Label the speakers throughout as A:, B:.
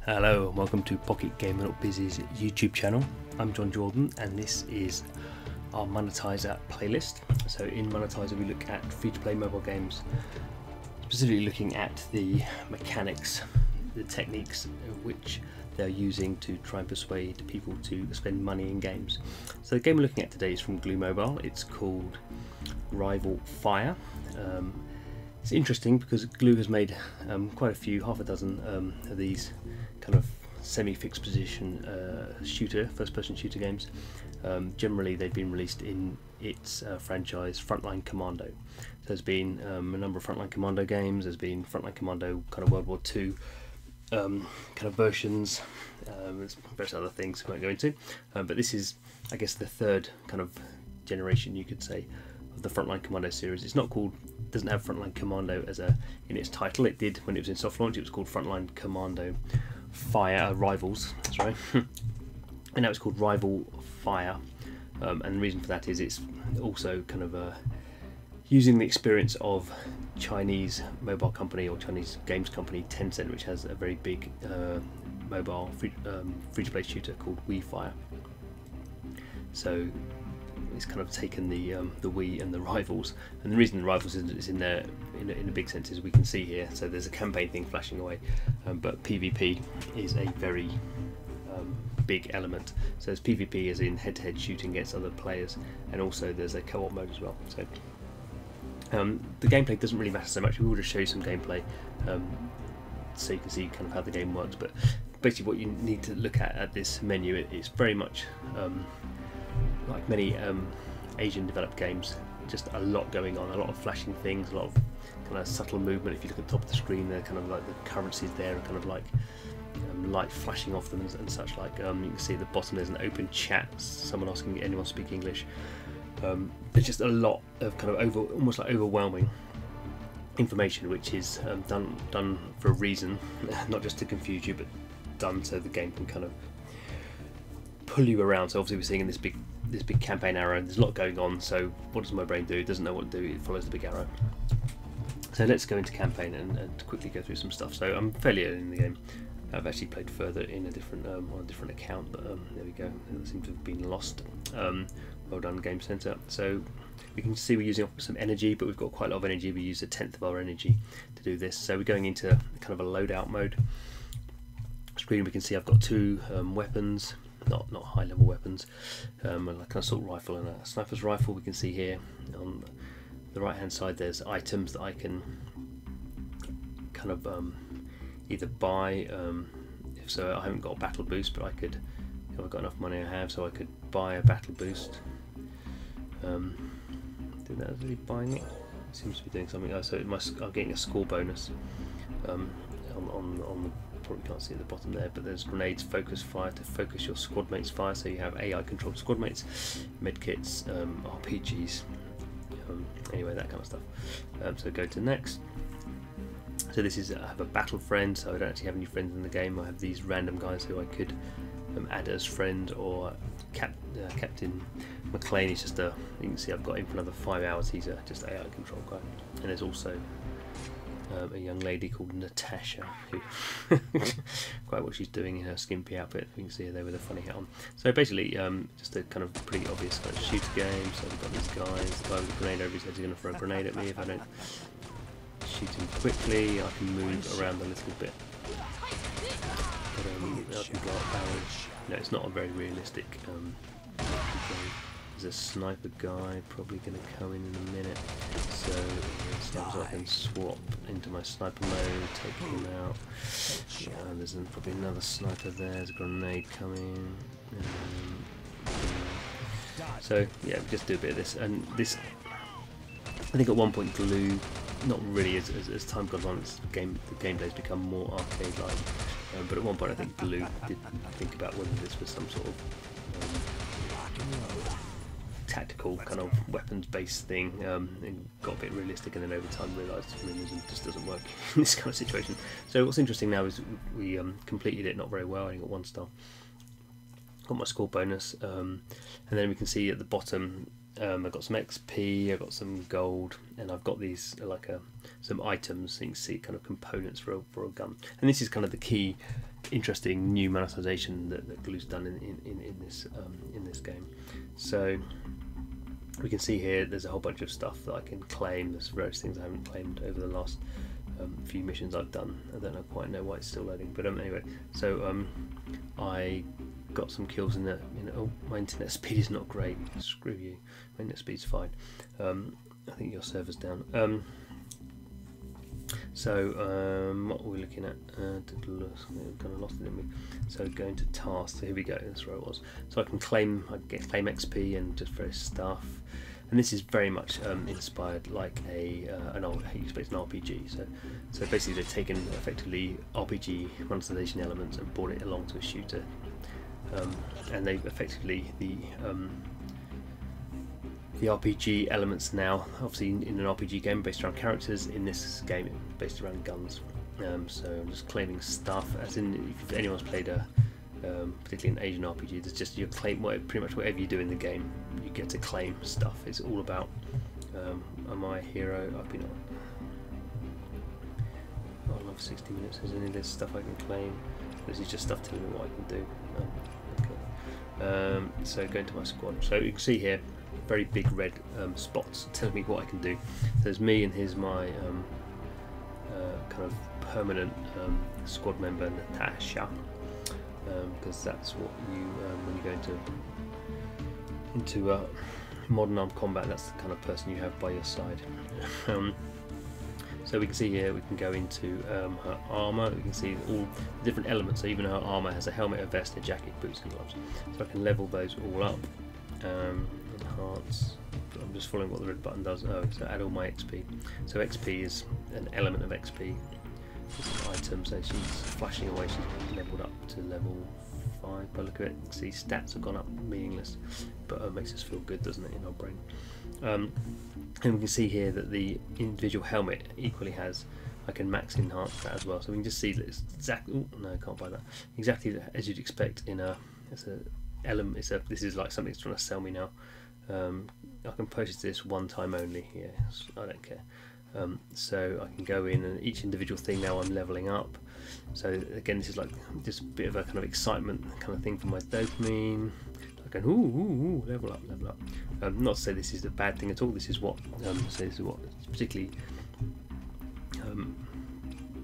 A: Hello and welcome to Pocket Gamer Not Busy's YouTube channel. I'm Jon Jordan and this is our Monetizer playlist. So in Monetizer we look at free-to-play mobile games, specifically looking at the mechanics, the techniques which they're using to try and persuade people to spend money in games. So the game we're looking at today is from Glue Mobile. It's called Rival Fire. It's interesting because Glue has made quite a few, half a dozen of these kind of semi-fixed position first-person shooter games. Generally they've been released in its franchise Frontline Commando. So there's been a number of Frontline Commando games, there's been Frontline Commando kind of World War II kind of versions, there's various other things we won't go into, but this is, I guess, the third kind of generation, you could say, of the Frontline Commando series. It's not called, doesn't have Frontline Commando as in its title. It did when it was in soft launch. It was called Frontline Commando Rivals, sorry, and now it's called Rival Fire. And the reason for that is it's also kind of using the experience of Chinese mobile company or Chinese games company Tencent, which has a very big mobile free-to-play shooter called WeFire. So it's kind of taken the Wii and the Rivals, and the reason the Rivals is in there in a big sense is we can see here. So there's a campaign thing flashing away, but PvP is a very big element. So there's PvP as in head-to-head shooting against other players, and also there's a co-op mode as well. So the gameplay doesn't really matter so much. We will just show you some gameplay so you can see kind of how the game works. But basically what you need to look at this menu, it's very much like many Asian developed games, just a lot going on, a lot of flashing things, a lot of kind of subtle movement. If you look at the top of the screen, they're kind of like the currencies there are kind of like light flashing off them and such like. You can see at the bottom there's an open chat, someone asking anyone speak English. There's just a lot of kind of almost like overwhelming information, which is done for a reason, not just to confuse you, but done so the game can kind of pull you around. So obviously we're seeing in this big campaign arrow, there's a lot going on. So what does my brain do? It doesn't know what to do. It follows the big arrow. So let's go into campaign and quickly go through some stuff. So I'm fairly early in the game. I've actually played further in a different on a different account, but there we go. It seems to have been lost. Well done, Game Center. So we can see we're using some energy, but we've got quite a lot of energy. We use 1/10 of our energy to do this. So we're going into kind of a loadout mode. Screen, we can see I've got two weapons, not high level weapons, like an assault rifle and a sniper's rifle. We can see here on the right hand side there's items that I can kind of either buy. If so, I haven't got a battle boost, but I could, if I've got enough money I have, so I could buy a battle boost. Did that really buying it? It seems to be doing something else. So I'm getting a score bonus on the, probably can't see at the bottom there, but there's grenades, focus fire to focus your squad mates fire. So you have AI controlled squad mates, medkits, RPGs, anyway, that kind of stuff. So go to next. So this is, I have a battle friend, so I don't actually have any friends in the game. I have these random guys who I could add as friend, or Captain McLean is just you can see I've got him for another 5 hours. He's just AI control guy. And there's also a young lady called Natasha, who quite what she's doing in her skimpy outfit. You can see her there with a funny hat on. So basically, just a kind of pretty obvious kind of shooter game. So we've got these guys. The guy with a grenade over his head is going to throw a grenade at me if I don't shoot him quickly. I can move around a little bit. But I can go up barrels. No, it's not a very realistic There's a sniper guy probably going to come in a minute, so I can swap into my sniper mode, take him out. There's probably another sniper there. There's a grenade coming. So yeah, just do a bit of this, and this, I think at one point Glue, not really as time goes on, the gameplay's become more arcade-like, but at one point I think Glue did think about whether this was some sort of tactical kind of weapons-based thing, and got a bit realistic, and then over time realised realism just doesn't work in this kind of situation. So what's interesting now is we completed it not very well. I only got 1 star. Got my score bonus, and then we can see at the bottom I've got some XP, I've got some gold, and I've got these like some items, so you can see kind of components for a gun. And this is kind of the key, interesting new monetization that Glue's done in this game. So we can see here there's a whole bunch of stuff that I can claim. There's various things I haven't claimed over the last few missions I've done. I don't quite know why it's still loading, but anyway. So I got some kills in the. Oh, my internet speed is not great. Screw you. My internet speed's fine. I think your server's down. What are we looking at? Kind of lost it, didn't we? So going to tasks. So here we go. That's where it was. So I can claim. I get claim XP and just various stuff. And this is very much inspired like an old, you expect an RPG. So basically they've taken effectively RPG monetization elements and brought it along to a shooter. And they've effectively the RPG elements now, obviously in an RPG game based around characters, in this game it's based around guns. So I'm just claiming stuff, as in if anyone's played a particularly an Asian RPG, there's just you claim pretty much whatever you do in the game, you get to claim stuff. It's all about am I a hero? I've been on another 60 minutes. Is any of this stuff I can claim? This is just stuff telling me what I can do. Okay. So going to my squad. So you can see here very big red spots telling me what I can do. There's me, and here's my kind of permanent squad member Natasha. Because that's what you when you go into modern armed combat, that's the kind of person you have by your side. So we can see here, we can go into her armour. We can see all the different elements. So even her armour has a helmet, a vest, a jacket, boots and gloves. So I can level those all up. Enhance. I'm just following what the red button does. Oh, so add all my XP. So XP is an element of XP. Item, so she's flashing away, she's leveled up to level 5 by the look of it. See, stats have gone up, meaningless, but it makes us feel good, doesn't it, in our brain. And we can see here that the individual helmet equally has, I can max enhance that as well, so we can just see that it's exactly, oh no, I can't buy that, exactly as you'd expect in a, it's a element, this is like something that's trying to sell me now. I can purchase this one time only, yes, I don't care. So I can go in, and each individual thing now I'm leveling up. So again, this is like just a bit of a kind of excitement kind of thing for my dopamine. I can ooh, level up. Not to say this is a bad thing at all. This is what particularly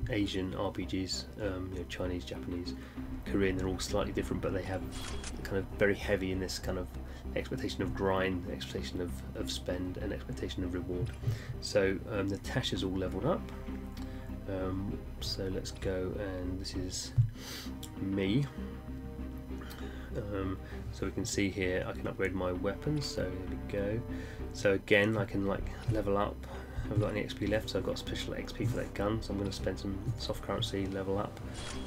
A: Asian RPGs, Chinese, Japanese, Korean, they're all slightly different, but they have kind of very heavy in this kind of expectation of grind, expectation of spend, and expectation of reward. So Natasha's all leveled up. So let's go, and this is me. So we can see here I can upgrade my weapons. So here we go. So again, I can like level up. I haven't got any XP left, so I've got special XP for that gun, so I'm going to spend some soft currency, level up.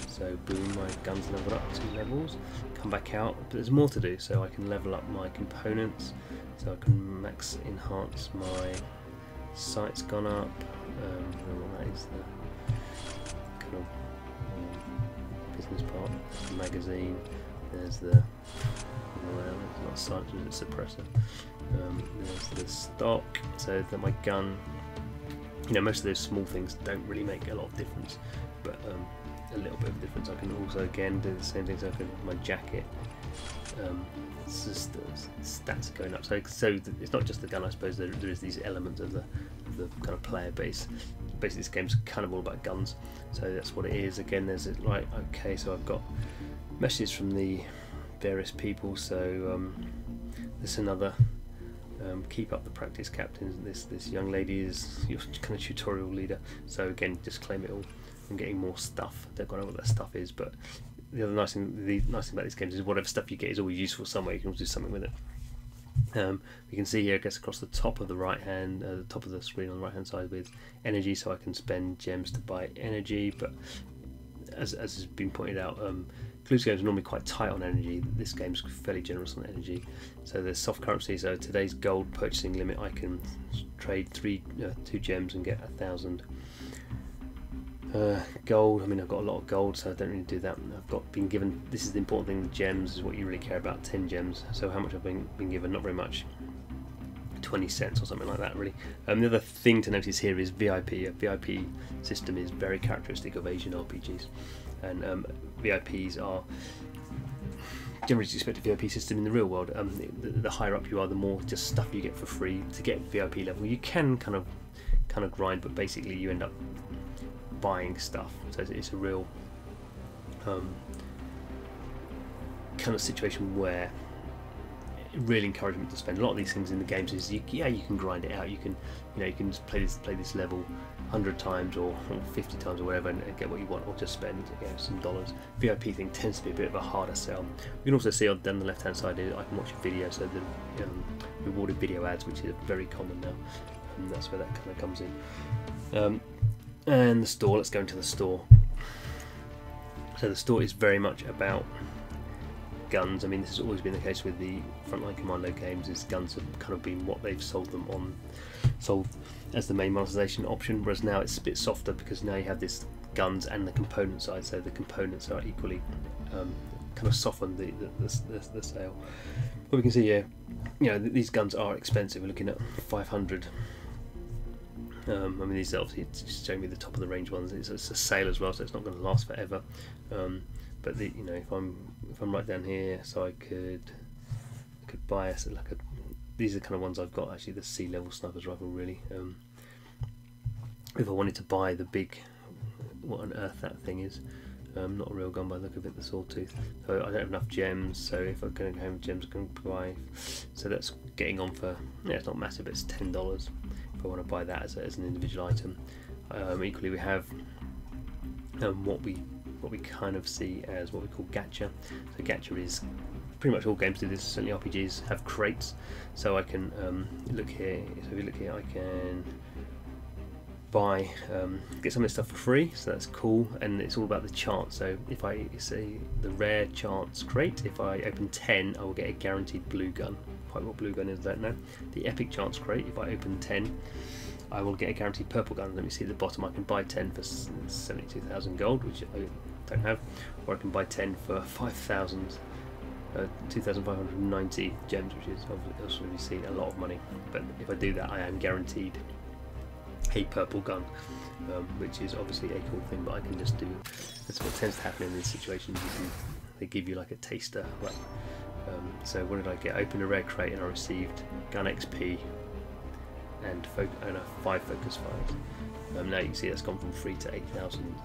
A: So boom, my gun's leveled up 2 levels. Come back out, but there's more to do, so I can level up my components. So I can max enhance my sight's gone up. I don't know what that is, the kind of business part. The magazine. There's the it's not sight, it's a suppressor. There's the stock, so that my gun. Most of those small things don't really make a lot of difference, but a little bit of difference. I can also again do the same things. I can my jacket. It's just the stats are going up. So it's not just the gun. I suppose there is these elements of the kind of player base. Basically, this game's kind of all about guns. So that's what it is. Again, there's it. Right. Okay. So I've got messages from the various people. So there's another. Keep up the practice, Captain. This young lady is your kind of tutorial leader. So again, just claim it all. I'm getting more stuff. Don't know what that stuff is, but the nice thing about these games is whatever stuff you get is always useful somewhere. You can always do something with it. You can see here, it gets across the top of the the top of the screen on the right hand side with energy, so I can spend gems to buy energy. But as has been pointed out, Glue's games are normally quite tight on energy. This game's fairly generous on energy. So there's soft currency. So today's gold purchasing limit, I can trade 2 gems and get 1,000 gold. I mean, I've got a lot of gold, so I don't really do that. I've been given. This is the important thing. The gems is what you really care about. 10 gems. So how much I've been given? Not very much. 20 cents or something like that, really. The other thing to notice here is VIP. A VIP system is very characteristic of Asian RPGs, and VIPs are generally expected VIP system in the real world. The higher up you are, the more just stuff you get for free. To get VIP level, you can kind of grind, but basically you end up buying stuff. So it's a real kind of situation where real encouragement to spend. A lot of these things in the games is you can grind it out. You can play this level 100 times or 50 times or whatever and get what you want, or just spend some dollars. VIP thing tends to be a bit of a harder sell. You can also see down the left hand side I can watch a video, so the rewarded video ads, which is very common now, and that's where that kind of comes in. And the store, let's go into the store. So the store is very much about guns. I mean, this has always been the case with the Frontline Commando games, is guns have kind of been what they've sold as the main monetization option, whereas now it's a bit softer because now you have this guns and the component side, so the components are equally kind of soften the sale. But we can see here, these guns are expensive. We're looking at 500. I mean, these are obviously just showing me the top of the range ones. It's a sale as well, so it's not going to last forever. But if I'm right down here, so I could buy these are the kind of ones I've got, actually, the sea level sniper's rifle, really. If I wanted to buy the big, what on earth that thing is, not a real gun by the look of it, the sawtooth. So I don't have enough gems, so if I'm going to go home with gems, I'm going to buy. So that's getting on for, it's not massive, but it's $10 if I want to buy that as an individual item. Equally, we have what we kind of see as what we call gacha. So gacha is pretty much all games do this. Certainly RPGs have crates. So I can look here. So if you look here, I can buy get some of this stuff for free. So that's cool, and it's all about the chance. So if I say the rare chance crate, if I open 10, I will get a guaranteed blue gun. Quite what blue gun is, I don't know. The epic chance crate, if I open 10, I will get a guaranteed purple gun. Let me see at the bottom. I can buy 10 for 72,000 gold, which I don't have, or I can buy 10 for 2,590 gems, which is obviously seen a lot of money. But if I do that, I am guaranteed a purple gun, which is obviously a cool thing. But I can just do. That's what tends to happen in these situations. They give you like a taster. So what did I get? I opened a rare crate and I received gun XP and a 5 focus fires. Now you can see that's gone from 3 to 8,000.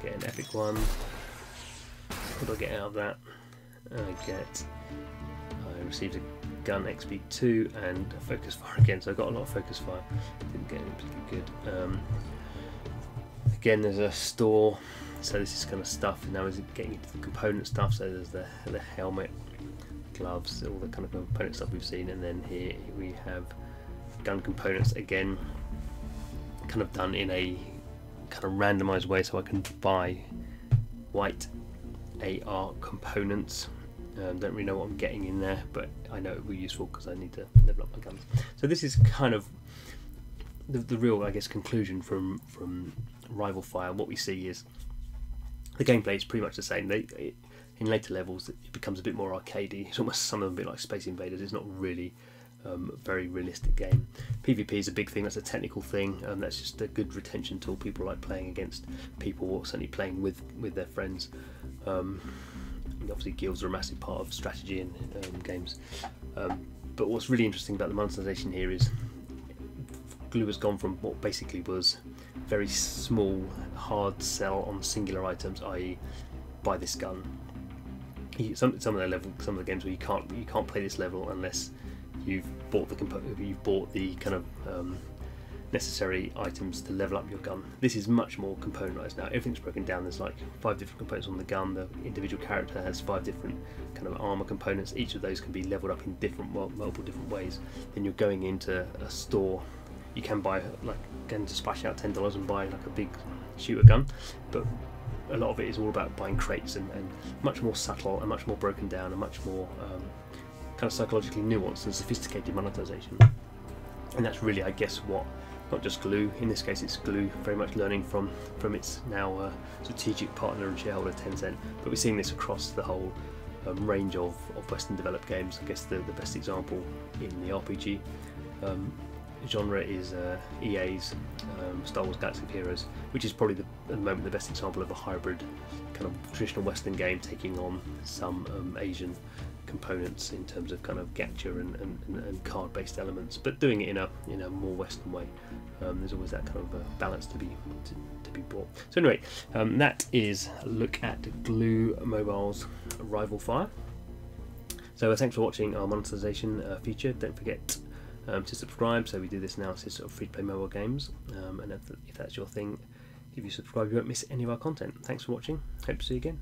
A: Get an epic one. What do I get out of that? I received a gun XP 2 and a focus fire again, so I got a lot of focus fire. Didn't get anything particularly good. Again, there's a store, so this is kind of stuff. Now is it getting into the component stuff? So there's the helmet, gloves, all the kind of component stuff we've seen, and then here we have gun components again, kind of done in a kind of randomized way, so I can buy white AR components. Don't really know what I'm getting in there, but I know it will be useful because I need to level up my guns. So this is kind of the real, I guess, conclusion from Rival Fire. What we see is the gameplay is pretty much the same. In later levels, it becomes a bit more arcadey. It's almost some of them a bit like Space Invaders. It's not really a very realistic game. PvP is a big thing. That's a technical thing. That's just a good retention tool. People like playing against people, or certainly playing with their friends. Obviously, guilds are a massive part of strategy in games. But what's really interesting about the monetization here is Glue has gone from what basically was very small, hard sell on singular items, i.e., buy this gun. Some of the games where you can't play this level unless you've bought the kind of necessary items to level up your gun. This is much more componentized now. Everything's broken down. There's like 5 different components on the gun. The individual character has 5 different kind of armor components. Each of those can be leveled up in multiple different ways. Then you're going into a store. You can buy, to splash out $10 and buy like a big shooter gun, but a lot of it is all about buying crates and much more subtle and much more broken down and much more kind of psychologically nuanced and sophisticated monetization. And that's really, I guess, what not just Glue, in this case it's Glue very much learning from its now strategic partner and shareholder Tencent, but we're seeing this across the whole range of Western developed games. I guess the best example in the RPG genre is EA's Star Wars Galaxy of Heroes, which is probably at the moment the best example of a hybrid kind of traditional Western game taking on some Asian components in terms of kind of gacha and card-based elements, but doing it in a more Western way. There's always that kind of balance to be brought. So anyway, that is a look at Glue Mobile's Rival Fire. So thanks for watching our monetization feature. Don't forget to subscribe. So we do this analysis of free-to-play mobile games, and if that's your thing, if you subscribe, you won't miss any of our content. Thanks for watching. Hope to see you again.